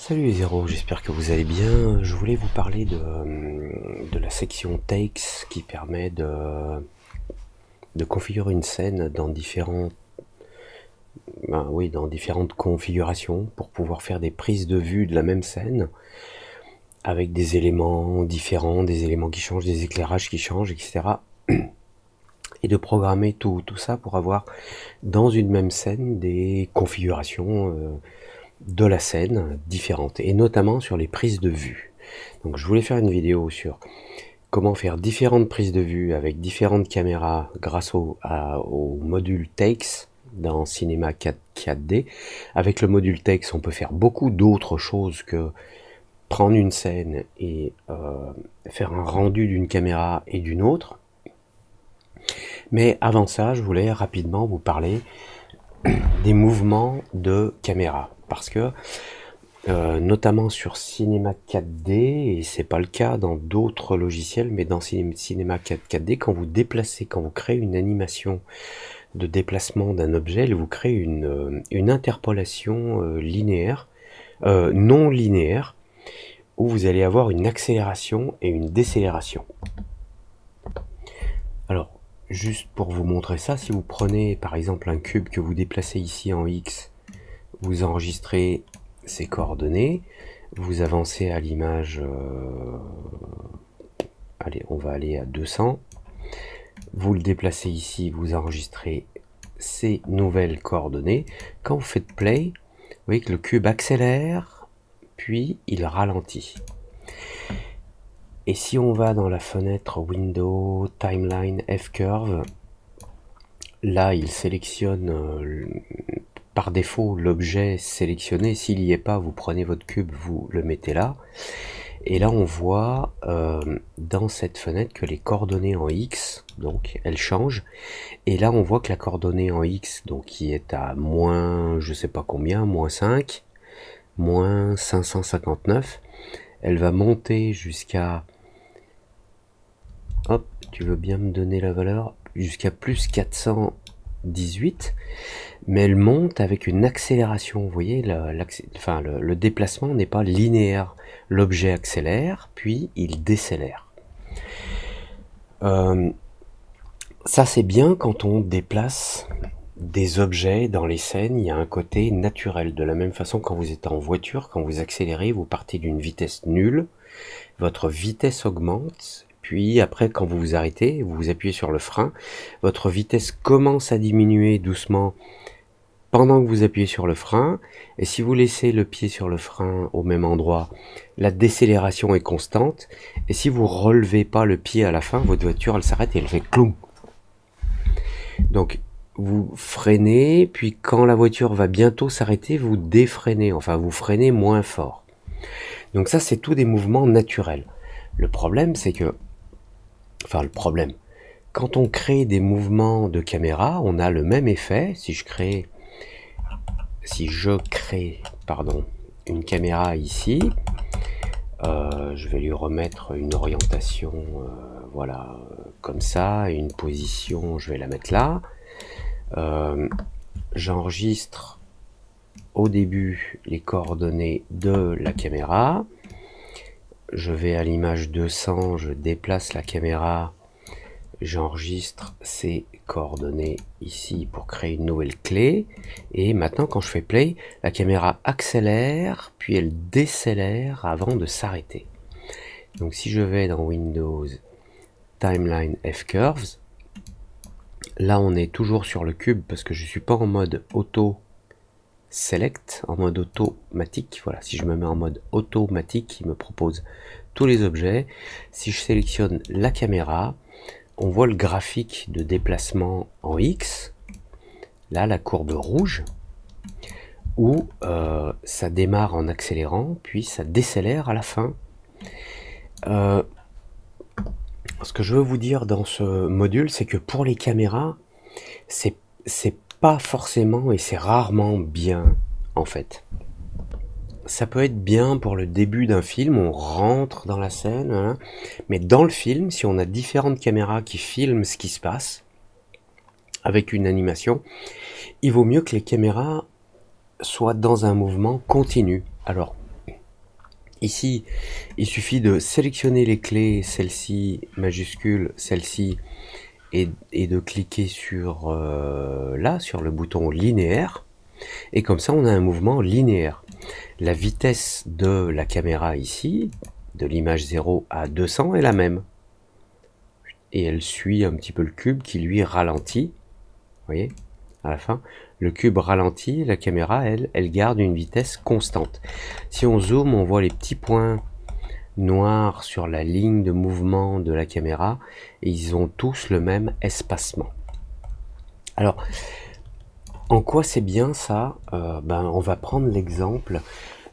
Salut les zéros, j'espère que vous allez bien. Je voulais vous parler de la section Takes qui permet de configurer une scène dans dans différentes configurations pour pouvoir faire des prises de vue de la même scène avec des éléments différents, des éléments qui changent, des éclairages qui changent, etc. Et de programmer tout ça pour avoir dans une même scène des configurations de la scène différentes, et notamment sur les prises de vue. Donc je voulais faire une vidéo sur comment faire différentes prises de vue avec différentes caméras grâce au module Takes dans Cinema 4D. Avec le module Takes, on peut faire beaucoup d'autres choses que prendre une scène et faire un rendu d'une caméra et d'une autre. Mais avant ça, je voulais rapidement vous parler des mouvements de caméra, parce que notamment sur Cinema 4D, et c'est pas le cas dans d'autres logiciels, mais dans Cinema 4D, quand vous déplacez, quand vous créez une animation de déplacement d'un objet, elle vous crée une interpolation linéaire, non linéaire, où vous allez avoir une accélération et une décélération. Alors, juste pour vous montrer ça, si vous prenez par exemple un cube que vous déplacez ici en X, vous enregistrez ses coordonnées, vous avancez à l'image, allez, on va aller à 200, vous le déplacez ici, vous enregistrez ces nouvelles coordonnées. Quand vous faites play, vous voyez que le cube accélère, puis il ralentit. Et si on va dans la fenêtre Window, Timeline, F-Curve, là il sélectionne par défaut l'objet sélectionné. S'il n'y est pas, vous prenez votre cube, vous le mettez là. Et là on voit dans cette fenêtre que les coordonnées en X, donc elles changent. Et là on voit que la coordonnée en X, donc qui est à moins je sais pas combien, moins 5, moins 559, elle va monter jusqu'à, hop, tu veux bien me donner la valeur, jusqu'à plus 418, mais elle monte avec une accélération. Vous voyez, le déplacement n'est pas linéaire. L'objet accélère, puis il décélère. Ça c'est bien quand on déplace des objets dans les scènes, il y a un côté naturel. De la même façon, quand vous êtes en voiture, quand vous accélérez, vous partez d'une vitesse nulle, votre vitesse augmente, puis après quand vous vous arrêtez, vous appuyez sur le frein, votre vitesse commence à diminuer doucement pendant que vous appuyez sur le frein, et si vous laissez le pied sur le frein au même endroit, la décélération est constante, et si vous relevez pas le pied à la fin, votre voiture elle s'arrête et elle fait cloum. Donc vous freinez, puis quand la voiture va bientôt s'arrêter, vous défreinez, enfin vous freinez moins fort. Donc ça c'est tout des mouvements naturels. Le problème c'est que, quand on crée des mouvements de caméra, on a le même effet. Si je crée une caméra ici, je vais lui remettre une orientation, voilà, comme ça, et une position, je vais la mettre là. J'enregistre au début les coordonnées de la caméra. Je vais à l'image 200, je déplace la caméra, j'enregistre ces coordonnées ici pour créer une nouvelle clé, et maintenant quand je fais play, la caméra accélère puis elle décélère avant de s'arrêter. Donc si je vais dans Windows, Timeline, F-Curves, là on est toujours sur le cube parce que je suis pas en mode auto select, en mode automatique. Voilà, si je me mets en mode automatique, il me propose tous les objets. Si je sélectionne la caméra, on voit le graphique de déplacement en X, là la courbe rouge, où ça démarre en accélérant, puis ça décélère à la fin. Ce que je veux vous dire dans ce module, c'est que pour les caméras, c'est pas forcément et c'est rarement bien en fait. Ça peut être bien pour le début d'un film, on rentre dans la scène, hein, mais dans le film, si on a différentes caméras qui filment ce qui se passe, avec une animation, il vaut mieux que les caméras soient dans un mouvement continu. Alors, Ici, il suffit de sélectionner les clés, celle-ci majuscule, celle-ci, et de cliquer sur là, sur le bouton linéaire, et comme ça on a un mouvement linéaire. La vitesse de la caméra ici, de l'image 0 à 200, est la même. Et elle suit un petit peu le cube qui lui ralentit. Vous voyez, à la fin, le cube ralentit, la caméra, elle garde une vitesse constante. Si on zoome, on voit les petits points noirs sur la ligne de mouvement de la caméra, et ils ont tous le même espacement. Alors, en quoi c'est bien ça? On va prendre l'exemple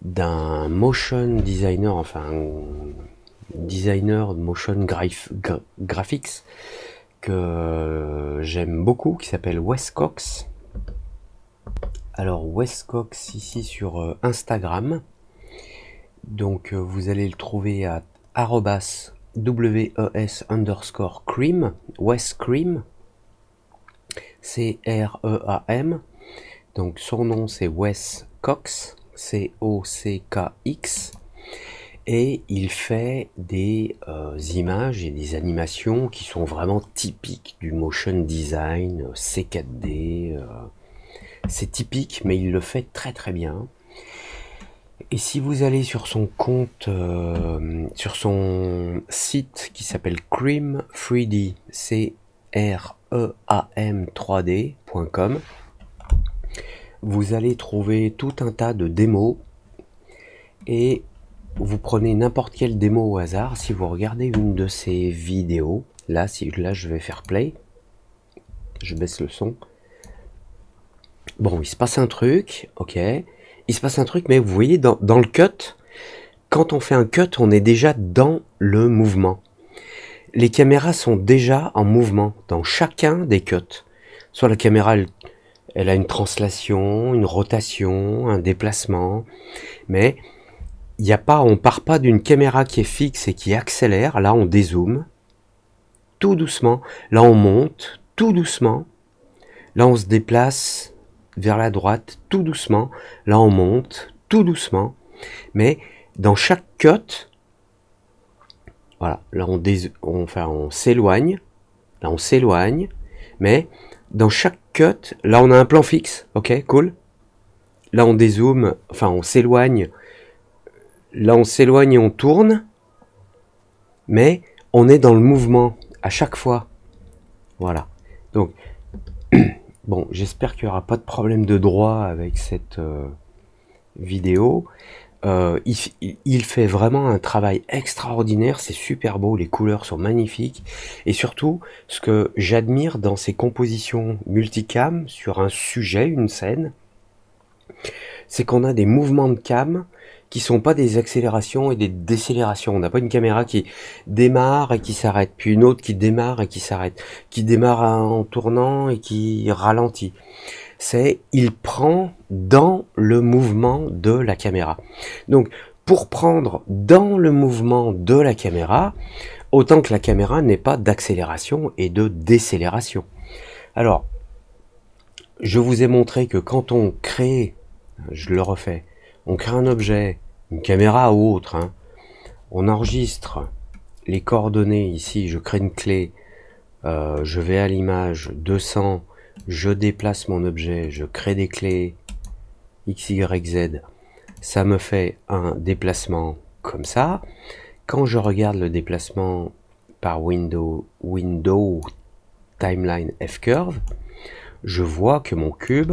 d'un motion designer, enfin un designer de motion graphics que j'aime beaucoup, qui s'appelle Wes Cox. Alors Wes Cox ici sur Instagram, donc vous allez le trouver à @WES_cream, Wes Cream, C-R-E-A-M. Donc son nom c'est Wes Cox, C-O-C-K-X, et il fait des images et des animations qui sont vraiment typiques du motion design, C4D. C'est typique, mais il le fait très très bien. Et si vous allez sur son compte, sur son site qui s'appelle Cream 3D, C-R-E-A-M 3D.com, vous allez trouver tout un tas de démos, et vous prenez n'importe quelle démo au hasard. Si vous regardez une de ces vidéos, là je vais faire play, je baisse le son. Bon, il se passe un truc, ok, il se passe un truc, mais vous voyez dans le cut, quand on fait un cut, on est déjà dans le mouvement. Les caméras sont déjà en mouvement dans chacun des cuts. Soit la caméra, elle a une translation, une rotation, un déplacement, mais on part pas d'une caméra qui est fixe et qui accélère. Là, on dézoome tout doucement. Là, on monte tout doucement. Là, on se déplace vers la droite tout doucement. Là, on monte tout doucement. Mais dans chaque cut, voilà, là, on s'éloigne. Là, on s'éloigne. Mais dans chaque cut, là, on a un plan fixe. Ok, cool. Là, on dézoome, on s'éloigne. Là, on s'éloigne et on tourne, mais on est dans le mouvement à chaque fois. Voilà. Donc, bon, j'espère qu'il n'y aura pas de problème de droit avec cette vidéo. Il fait vraiment un travail extraordinaire, c'est super beau, les couleurs sont magnifiques. Et surtout, ce que j'admire dans ses compositions multicam sur un sujet, une scène, c'est qu'on a des mouvements de cam qui sont pas des accélérations et des décélérations. On n'a pas une caméra qui démarre et qui s'arrête, puis une autre qui démarre et qui s'arrête, qui démarre en tournant et qui ralentit. Il prend dans le mouvement de la caméra. Donc, pour prendre dans le mouvement de la caméra, autant que la caméra n'ait pas d'accélération et de décélération. Alors, je vous ai montré que quand on crée, je le refais, on crée un objet, une caméra ou autre, on enregistre les coordonnées ici, je crée une clé, je vais à l'image 200, je déplace mon objet, je crée des clés X, Y, Z, ça me fait un déplacement comme ça. Quand je regarde le déplacement par window timeline F-curve, je vois que mon cube,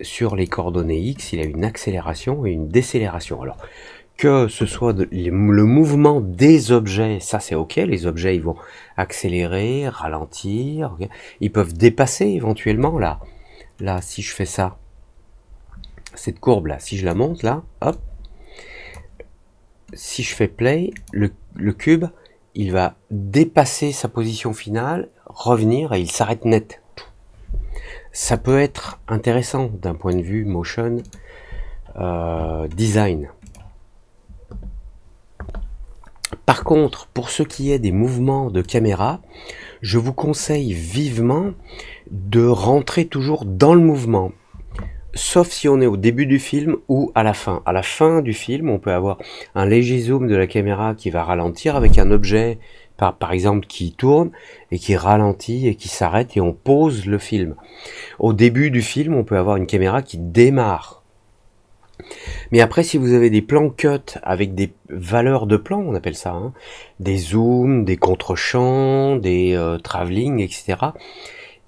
sur les coordonnées X, il a une accélération et une décélération. Alors, que ce soit le mouvement des objets, ça c'est ok, les objets ils vont accélérer, ralentir, okay. Ils peuvent dépasser éventuellement, là, si je fais ça, cette courbe là, si je la monte là, hop, si je fais play, le cube, il va dépasser sa position finale, revenir et il s'arrête net. Ça peut être intéressant d'un point de vue motion design. Par contre, pour ce qui est des mouvements de caméra, je vous conseille vivement de rentrer toujours dans le mouvement. sauf si on est au début du film ou à la fin. À la fin du film, on peut avoir un léger zoom de la caméra qui va ralentir avec un objet, par exemple, qui tourne et qui ralentit et qui s'arrête et on pose le film. Au début du film, on peut avoir une caméra qui démarre. Mais après, si vous avez des plans cut avec des valeurs de plan, on appelle ça, hein, des zooms, des contre-champs, des travelling, etc.,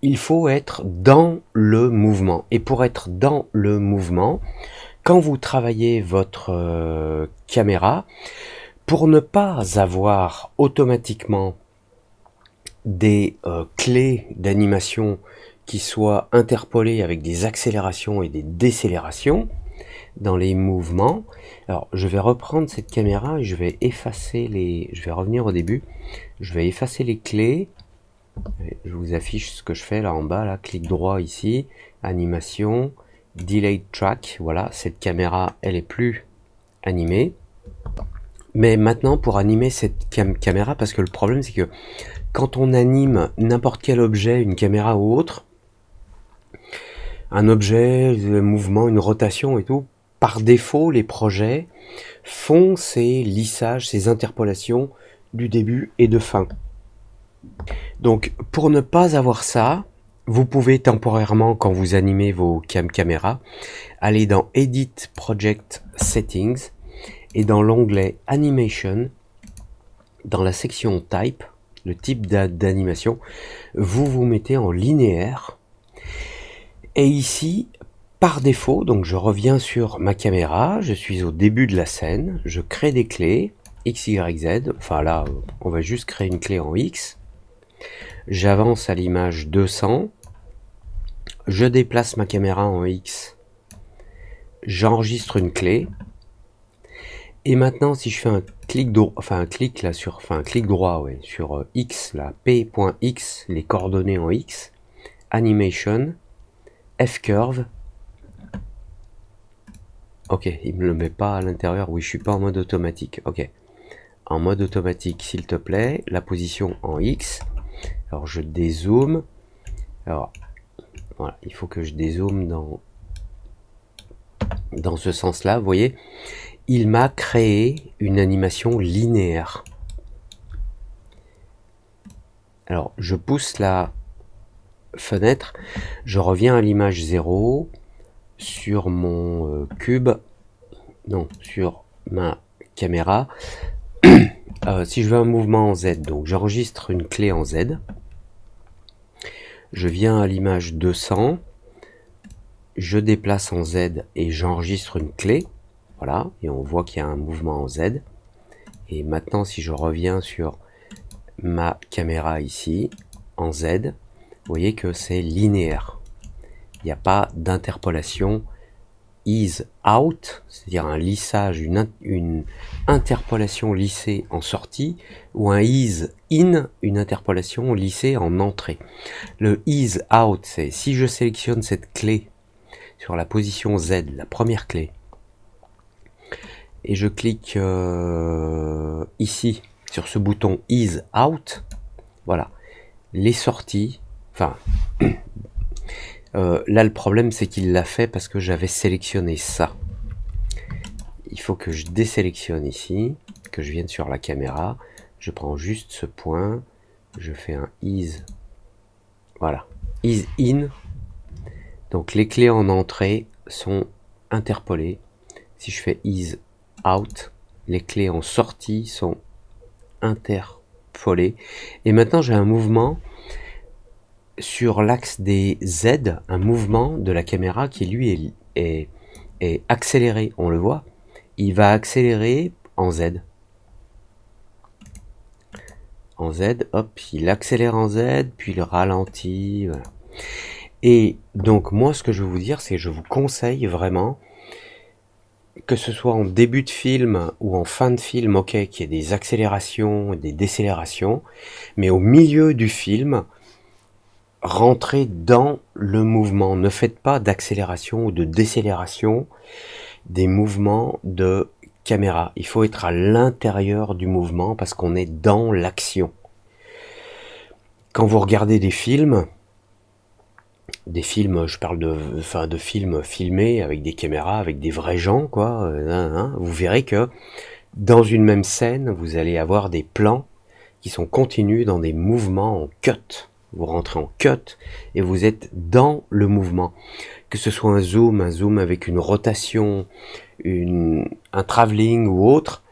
il faut être dans le mouvement. Et pour être dans le mouvement, quand vous travaillez votre caméra, pour ne pas avoir automatiquement des clés d'animation qui soient interpolées avec des accélérations et des décélérations dans les mouvements, alors je vais reprendre cette caméra et je vais effacer les... Je vais revenir au début. Je vais effacer les clés. Je vous affiche ce que je fais là en bas, là, clic droit ici, animation, delayed track, voilà, cette caméra, elle est plus animée. Mais maintenant, pour animer cette caméra, parce que le problème c'est que quand on anime n'importe quel objet, une caméra ou autre, un objet, un mouvement, une rotation et tout, par défaut, les projets font ces lissages, ces interpolations du début et de fin. Donc, pour ne pas avoir ça, vous pouvez temporairement, quand vous animez vos caméras, aller dans Edit Project Settings et dans l'onglet Animation, dans la section Type, le type d'animation, vous vous mettez en linéaire. Et ici, par défaut, donc je reviens sur ma caméra, je suis au début de la scène, je crée des clés, X, Y, Z, enfin là, on va juste créer une clé en X. J'avance à l'image 200, je déplace ma caméra en X, j'enregistre une clé, et maintenant si je fais un clic droit, sur X, là, P.X, les coordonnées en X, Animation, F-Curve, ok, il me le met pas à l'intérieur, oui je suis pas en mode automatique, ok, en mode automatique s'il te plaît, la position en X, alors je dézoome, alors voilà, il faut que je dézoome dans ce sens-là, vous voyez, il m'a créé une animation linéaire. Alors, je pousse la fenêtre, je reviens à l'image 0, sur mon cube, non, sur ma caméra. Si je veux un mouvement en Z, donc j'enregistre une clé en Z, je viens à l'image 200, je déplace en Z et j'enregistre une clé, voilà, et on voit qu'il y a un mouvement en Z. Et maintenant, si je reviens sur ma caméra ici, en Z, vous voyez que c'est linéaire. Il n'y a pas d'interpolation ease out, c'est-à-dire un lissage, une interpolation lissée en sortie, ou un ease in, une interpolation lissée en entrée. Le ease out, c'est si je sélectionne cette clé sur la position Z, la première clé, et je clique ici sur ce bouton ease out, voilà, les sorties, enfin là le problème c'est qu'il l'a fait parce que j'avais sélectionné ça. Il faut que je désélectionne ici, que je vienne sur la caméra, je prends juste ce point, je fais un ease, voilà, ease in, donc les clés en entrée sont interpolées. Si je fais ease out, les clés en sortie sont interpolées. Et maintenant j'ai un mouvement sur l'axe des Z, un mouvement de la caméra qui lui est accéléré, on le voit. Il va accélérer en Z. En Z, hop, il accélère en Z, puis il ralentit, voilà. Et donc moi ce que je veux vous dire, c'est que je vous conseille vraiment, que ce soit en début de film ou en fin de film, ok, qu'il y ait des accélérations et des décélérations, mais au milieu du film, rentrez dans le mouvement. Ne faites pas d'accélération ou de décélération des mouvements de caméra. Il faut être à l'intérieur du mouvement parce qu'on est dans l'action. Quand vous regardez des films, des films, je parle de films filmés avec des caméras, avec des vrais gens, quoi, vous verrez que dans une même scène, vous allez avoir des plans qui sont continus dans des mouvements en cut. Vous rentrez en cut et vous êtes dans le mouvement. Que ce soit un zoom avec une rotation, un travelling ou autre,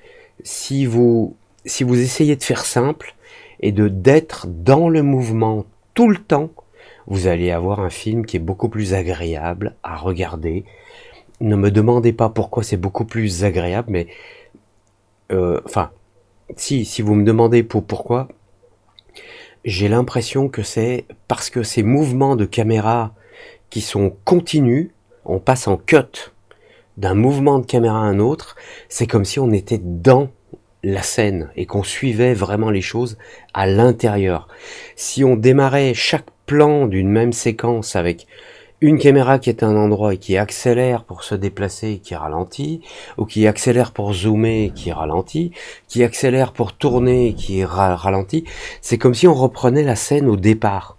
si vous essayez de faire simple et d'être dans le mouvement tout le temps, vous allez avoir un film qui est beaucoup plus agréable à regarder. Ne me demandez pas pourquoi c'est beaucoup plus agréable, mais si vous me demandez pourquoi, j'ai l'impression que c'est parce que ces mouvements de caméra qui sont continus, on passe en cut d'un mouvement de caméra à un autre, c'est comme si on était dans la scène et qu'on suivait vraiment les choses à l'intérieur. Si on démarrait chaque plan d'une même séquence avec une caméra qui est à un endroit et qui accélère pour se déplacer et qui ralentit, ou qui accélère pour zoomer et qui ralentit, qui accélère pour tourner et qui ralentit, c'est comme si on reprenait la scène au départ.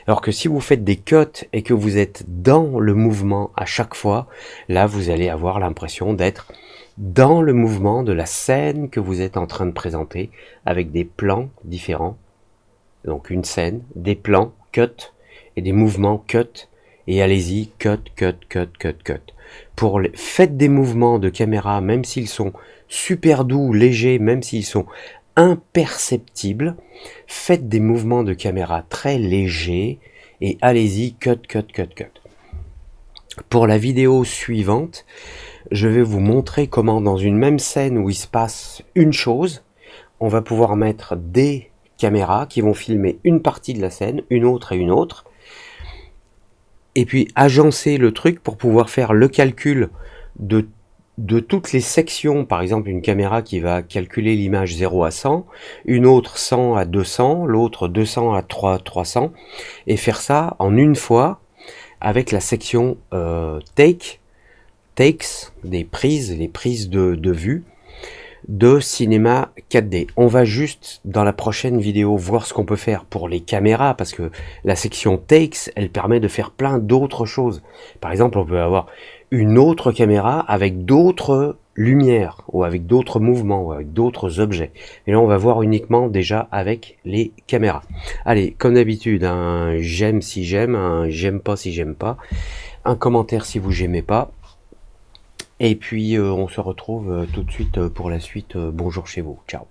Alors que si vous faites des cuts et que vous êtes dans le mouvement à chaque fois, là vous allez avoir l'impression d'être dans le mouvement de la scène que vous êtes en train de présenter avec des plans différents. Donc une scène, des plans, cut, et des mouvements, cut, et allez-y, cut. Faites des mouvements de caméra, même s'ils sont super doux, légers, même s'ils sont imperceptibles, faites des mouvements de caméra très légers, et allez-y, cut. Pour la vidéo suivante, je vais vous montrer comment dans une même scène où il se passe une chose, on va pouvoir mettre des caméras qui vont filmer une partie de la scène, une autre et une autre, et puis agencer le truc pour pouvoir faire le calcul de toutes les sections. Par exemple, une caméra qui va calculer l'image 0 à 100, une autre 100 à 200, l'autre 200 à 300, et faire ça en une fois avec la section takes, les prises de vue de cinéma 4D. On va juste dans la prochaine vidéo voir ce qu'on peut faire pour les caméras, parce que la section takes, elle permet de faire plein d'autres choses. Par exemple, on peut avoir une autre caméra avec d'autres lumières, ou avec d'autres mouvements, ou avec d'autres objets. Et là, on va voir uniquement déjà avec les caméras. Allez, comme d'habitude, un j'aime si j'aime, un j'aime pas si j'aime pas, un commentaire si vous j'aimez pas. Et puis on se retrouve tout de suite pour la suite. Bonjour chez vous, ciao.